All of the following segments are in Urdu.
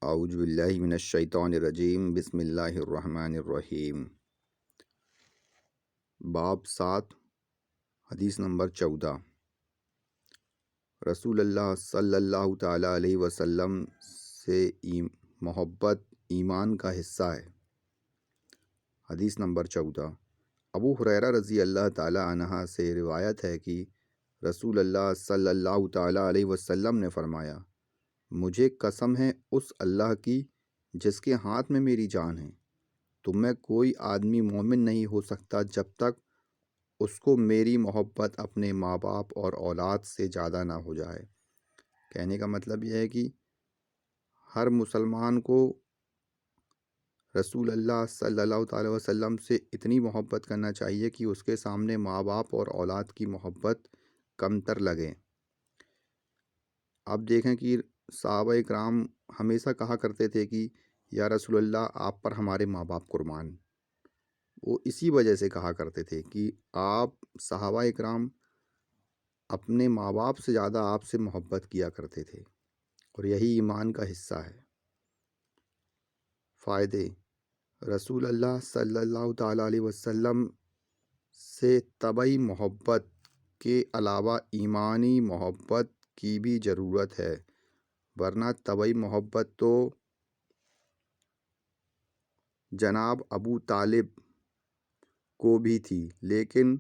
اعوذ باللہ من الشیطان الرجیم بسم اللہ الرحمن الرحیم۔ باب 7 حدیث نمبر 14۔ رسول اللہ صلی اللہ تعالیٰ علیہ وسلم سے محبت ایمان کا حصہ ہے۔ حدیث نمبر 14۔ ابو ہریرہ رضی اللہ تعالیٰ عنہ سے روایت ہے کہ رسول اللہ صلی اللہ تعالیٰ علیہ وسلم نے فرمایا، مجھے قسم ہے اس اللہ کی جس کے ہاتھ میں میری جان ہے، تم میں کوئی آدمی مومن نہیں ہو سکتا جب تک اس کو میری محبت اپنے ماں باپ اور اولاد سے زیادہ نہ ہو جائے۔ کہنے کا مطلب یہ ہے کہ ہر مسلمان کو رسول اللہ صلی اللہ تعالیٰ وسلم سے اتنی محبت کرنا چاہیے کہ اس کے سامنے ماں باپ اور اولاد کی محبت کم تر لگے۔ اب دیکھیں کہ صحابہ اکرام ہمیشہ کہا کرتے تھے کہ یا رسول اللہ آپ پر ہمارے ماں باپ قربان۔ وہ اسی وجہ سے کہا کرتے تھے کہ آپ صحابہ اکرام اپنے ماں باپ سے زیادہ آپ سے محبت کیا کرتے تھے، اور یہی ایمان کا حصہ ہے۔ فائدے: رسول اللہ صلی اللہ تعالیٰ علیہ وسلم سے طبعی محبت کے علاوہ ایمانی محبت کی بھی ضرورت ہے، ورنہ طبعی محبت تو جناب ابو طالب کو بھی تھی لیکن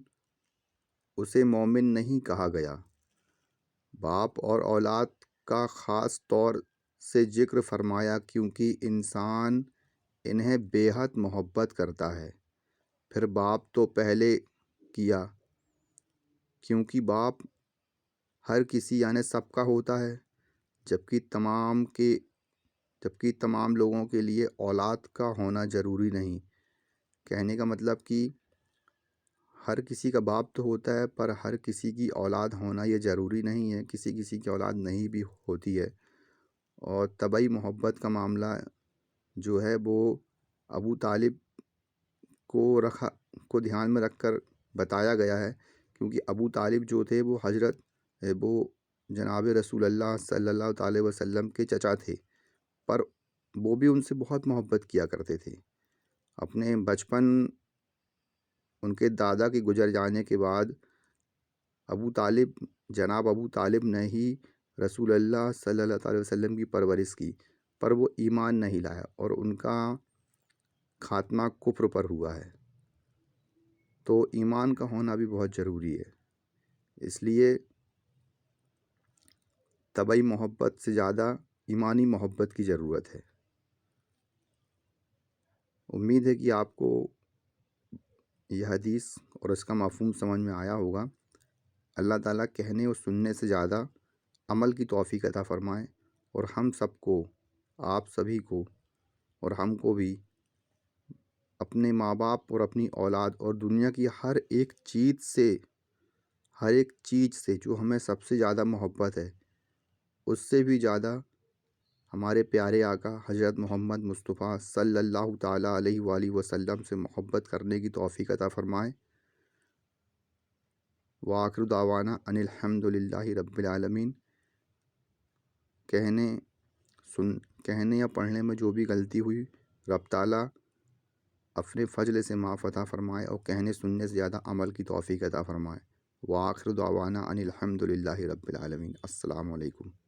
اسے مومن نہیں کہا گیا۔ باپ اور اولاد کا خاص طور سے ذکر فرمایا کیونکہ انسان انہیں بے حد محبت کرتا ہے۔ پھر باپ تو پہلے کیا کیونکہ باپ ہر کسی یعنی سب کا ہوتا ہے، جبکہ تمام لوگوں کے لیے اولاد کا ہونا ضروری نہیں۔ کہنے کا مطلب کہ ہر کسی کا باپ تو ہوتا ہے پر ہر کسی کی اولاد ہونا یہ ضروری نہیں ہے، کسی کی اولاد نہیں بھی ہوتی ہے۔ اور طبعی محبت کا معاملہ جو ہے وہ ابو طالب کو دھیان میں رکھ کر بتایا گیا ہے، کیونکہ ابو طالب جو تھے وہ جناب رسول اللہ صلی اللہ تعالی وسلم کے چچا تھے، پر وہ بھی ان سے بہت محبت کیا کرتے تھے۔ اپنے بچپن ان کے دادا کے گزر جانے کے بعد جناب ابو طالب نے ہی رسول اللہ صلی اللہ علیہ وسلم کی پرورش کی، پر وہ ایمان نہیں لایا اور ان کا خاتمہ کفر پر ہوا ہے۔ تو ایمان کا ہونا بھی بہت ضروری ہے، اس لیے طبعی محبت سے زیادہ ایمانی محبت کی ضرورت ہے۔ امید ہے کہ آپ کو یہ حدیث اور اس کا مفہوم سمجھ میں آیا ہوگا۔ اللہ تعالیٰ کہنے اور سننے سے زیادہ عمل کی توفیق عطا فرمائے، اور ہم سب کو، آپ سبھی کو اور ہم کو بھی اپنے ماں باپ اور اپنی اولاد اور دنیا کی ہر ایک چیز سے جو ہمیں سب سے زیادہ محبت ہے، اس سے بھی زیادہ ہمارے پیارے آقا حضرت محمد مصطفیٰ صلی اللہ تعالیٰ علیہ وآلہ وسلم سے محبت کرنے کی توفیق عطا فرمائے۔ وآخر دعوانا ان الحمد للہ رب العالمین۔ کہنے یا پڑھنے میں جو بھی غلطی ہوئی، رب تعالیٰ اپنے فضل سے معاف عطا فرمائے اور کہنے سننے سے زیادہ عمل کی توفیق عطا فرمائے۔ وآخر دعوانا ان الحمد للہ رب العالمین۔ السلام علیکم۔